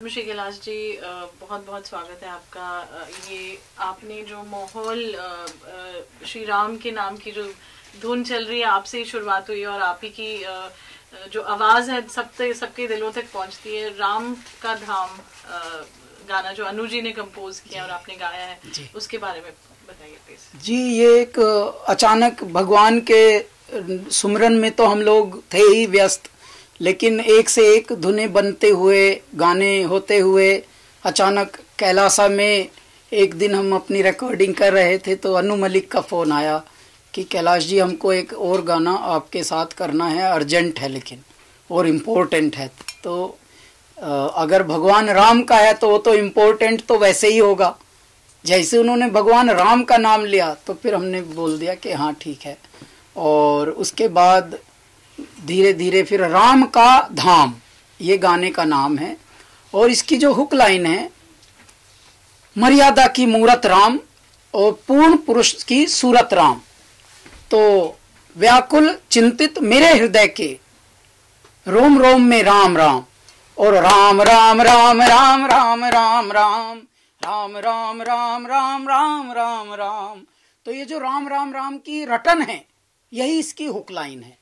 श्री कैलाश जी, बहुत बहुत स्वागत है आपका। ये आपने जो माहौल श्री राम के नाम की जो धुन चल रही है, आपसे ही शुरुआत हुई और आप ही की जो आवाज़ है सबके दिलों तक पहुंचती है। राम का धाम गाना जो अनु जी ने कंपोज किया और आपने गाया है, उसके बारे में बताइए प्लीज। जी, ये एक अचानक भगवान के सुमिरन में तो हम लोग थे ही व्यस्त, लेकिन एक से एक धुनें बनते हुए, गाने होते हुए अचानक कैलासा में एक दिन हम अपनी रिकॉर्डिंग कर रहे थे तो अनु मलिक का फ़ोन आया कि कैलाश जी, हमको एक और गाना आपके साथ करना है, अर्जेंट है लेकिन और इम्पोर्टेंट है। तो अगर भगवान राम का है तो वो तो इम्पोर्टेंट तो वैसे ही होगा। जैसे उन्होंने भगवान राम का नाम लिया तो फिर हमने बोल दिया कि हाँ ठीक है। और उसके बाद धीरे धीरे फिर राम का धाम ये गाने का नाम है। और इसकी जो हुक लाइन है, मर्यादा की मूरत राम और पूर्ण पुरुष की सूरत राम, तो व्याकुल चिंतित मेरे हृदय के, रोम रोम में राम राम, और राम राम राम राम राम राम राम राम राम राम राम राम राम राम। तो ये जो राम राम राम की रटन है, यही इसकी हुक लाइन है।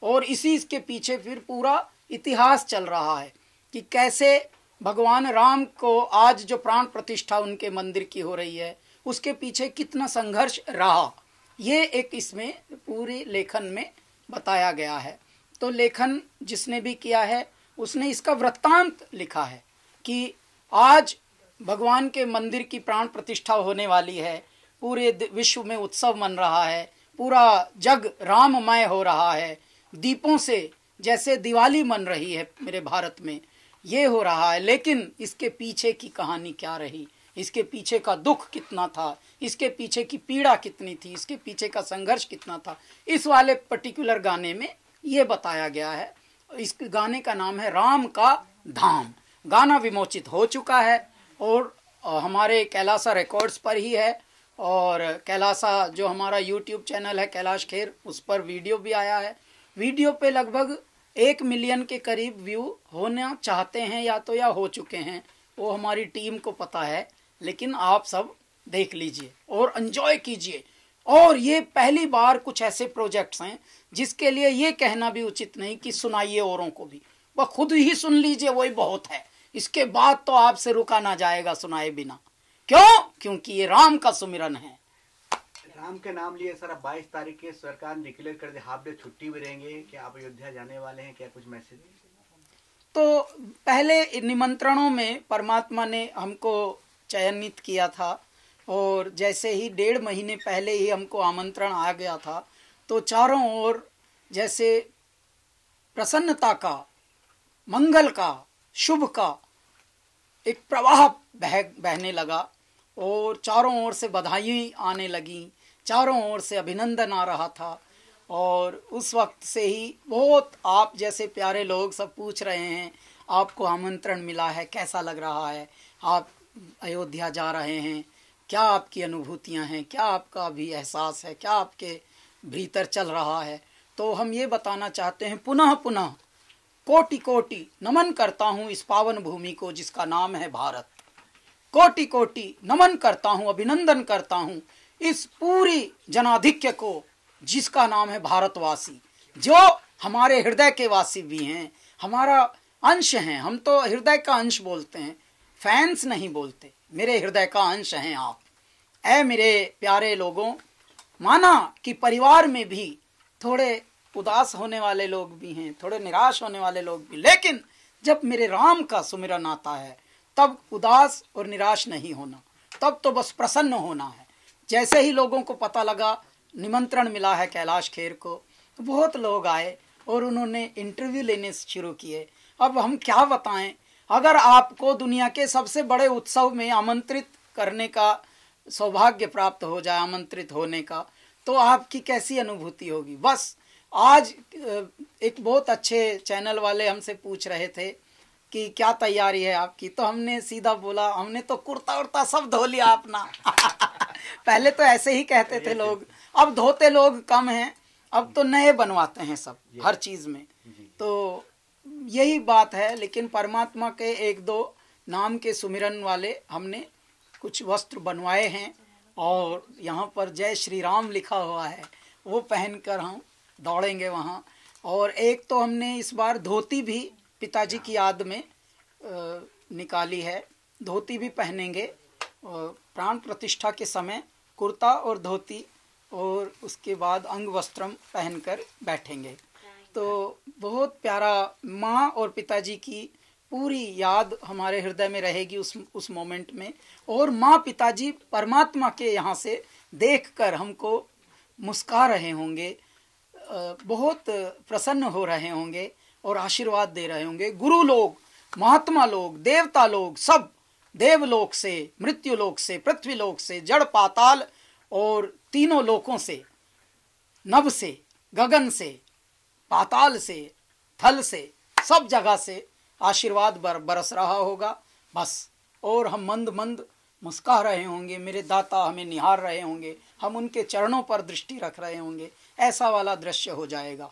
और इसी इसके पीछे फिर पूरा इतिहास चल रहा है कि कैसे भगवान राम को आज जो प्राण प्रतिष्ठा उनके मंदिर की हो रही है, उसके पीछे कितना संघर्ष रहा, ये एक इसमें पूरी लेखन में बताया गया है। तो लेखन जिसने भी किया है उसने इसका वृत्तांत लिखा है कि आज भगवान के मंदिर की प्राण प्रतिष्ठा होने वाली है, पूरे विश्व में उत्सव मन रहा है, पूरा जग राममय हो रहा है, दीपों से जैसे दिवाली मन रही है मेरे भारत में, ये हो रहा है। लेकिन इसके पीछे की कहानी क्या रही, इसके पीछे का दुख कितना था, इसके पीछे की पीड़ा कितनी थी, इसके पीछे का संघर्ष कितना था, इस वाले पर्टिकुलर गाने में ये बताया गया है। इस गाने का नाम है राम का धाम। गाना विमोचित हो चुका है और हमारे कैलासा रिकॉर्ड्स पर ही है, और कैलासा जो हमारा यूट्यूब चैनल है कैलाश खेर, उस पर वीडियो भी आया है। वीडियो पे लगभग 1 मिलियन के करीब व्यू होना चाहते हैं या हो चुके हैं, वो हमारी टीम को पता है। लेकिन आप सब देख लीजिए और एंजॉय कीजिए। और ये पहली बार कुछ ऐसे प्रोजेक्ट्स हैं जिसके लिए ये कहना भी उचित नहीं कि सुनाइए औरों को भी, वह खुद ही सुन लीजिए, वही बहुत है। इसके बाद तो आपसे रुका ना जाएगा सुनाए बिना। क्यों? क्योंकि ये राम का सुमिरन है। राम के नाम लिए सर, 22 तारीख के सरकार ने डिक्लेयर कर दिया, हाफ डे छुट्टी भी रहेंगे, क्या आप अयोध्या जाने वाले हैं, क्या कुछ मैसेज? तो पहले निमंत्रणों में परमात्मा ने हमको चयनित किया था, और जैसे ही 1.5 महीने पहले ही हमको आमंत्रण आ गया था, तो चारों ओर जैसे प्रसन्नता का, मंगल का, शुभ का एक प्रवाह बहने लगा, और चारों ओर से बधाई आने लगी, चारों ओर से अभिनंदन आ रहा था। और उस वक्त से ही बहुत आप जैसे प्यारे लोग सब पूछ रहे हैं, आपको आमंत्रण मिला है, कैसा लग रहा है, आप अयोध्या जा रहे हैं, क्या आपकी अनुभूतियां हैं, क्या आपका भी एहसास है, क्या आपके भीतर चल रहा है। तो हम ये बताना चाहते हैं, पुनः पुनः कोटि कोटि नमन करता हूँ इस पावन भूमि को जिसका नाम है भारत। कोटि कोटि नमन करता हूँ, अभिनंदन करता हूँ इस पूरी जनाधिक्य को जिसका नाम है भारतवासी, जो हमारे हृदय के वासी भी हैं, हमारा अंश हैं। हम तो हृदय का अंश बोलते हैं, फैंस नहीं बोलते। मेरे हृदय का अंश हैं आप। ऐ मेरे प्यारे लोगों, माना कि परिवार में भी थोड़े उदास होने वाले लोग भी हैं, थोड़े निराश होने वाले लोग भी, लेकिन जब मेरे राम का सुमिरन आता है तब उदास और निराश नहीं होना, तब तो बस प्रसन्न होना है। जैसे ही लोगों को पता लगा, निमंत्रण मिला है कैलाश खेर को, तो बहुत लोग आए और उन्होंने इंटरव्यू लेने शुरू किए। अब हम क्या बताएं, अगर आपको दुनिया के सबसे बड़े उत्सव में आमंत्रित करने का सौभाग्य प्राप्त हो जाए, आमंत्रित होने का, तो आपकी कैसी अनुभूति होगी। बस आज एक बहुत अच्छे चैनल वाले हमसे पूछ रहे थे कि क्या तैयारी है आपकी, तो हमने सीधा बोला, हमने तो कुर्ता उर्ता सब धो लिया अपना। पहले तो ऐसे ही कहते थे लोग, अब धोते लोग कम हैं, अब तो नए बनवाते हैं सब हर चीज़ में। तो यही बात है। लेकिन परमात्मा के 1-2 नाम के सुमिरन वाले हमने कुछ वस्त्र बनवाए हैं और यहाँ पर जय श्री राम लिखा हुआ है, वो पहनकर हम दौड़ेंगे वहाँ। और एक तो हमने इस बार धोती भी पिताजी की याद में निकाली है, धोती भी पहनेंगे। प्राण प्रतिष्ठा के समय कुर्ता और धोती और उसके बाद अंग वस्त्रम पहनकर बैठेंगे। तो बहुत प्यारा, माँ और पिताजी की पूरी याद हमारे हृदय में रहेगी उस मोमेंट में। और माँ पिताजी परमात्मा के यहाँ से देखकर हमको मुस्कुरा रहे होंगे, बहुत प्रसन्न हो रहे होंगे और आशीर्वाद दे रहे होंगे। गुरु लोग, महात्मा लोग, देवता लोग, सब देवलोक से, मृत्युलोक से, पृथ्वीलोक से, जड़ पाताल और तीनों लोकों से, नभ से, गगन से, पाताल से, थल से, सब जगह से आशीर्वाद बरस रहा होगा बस। और हम मंद मंद मुस्कुरा रहे होंगे, मेरे दाता हमें निहार रहे होंगे, हम उनके चरणों पर दृष्टि रख रहे होंगे। ऐसा वाला दृश्य हो जाएगा।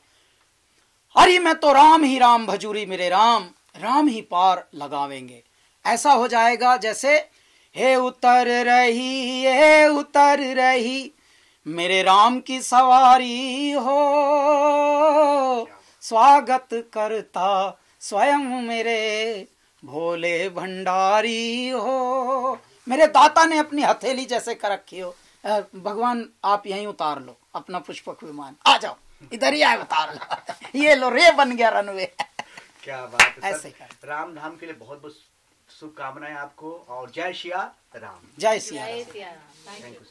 हरि मैं तो राम ही राम भजूरी मेरे राम, राम ही पार लगावेंगे। ऐसा हो जाएगा जैसे हे उतर रही, हे उतर रही मेरे राम की सवारी हो, स्वागत करता स्वयं मेरे भोले भंडारी हो। मेरे दाता ने अपनी हथेली जैसे कर रखी हो, भगवान आप यहीं उतार लो अपना पुष्पक विमान, आ जाओ इधर ही आए, उतार लो, ये लो रे बन गया रनवे। क्या बात है ऐसे सर। राम धाम के लिए बहुत बहुत शुभकामनाएं आपको और जय सिया राम। जय सिया जय सिया राम। Thank you.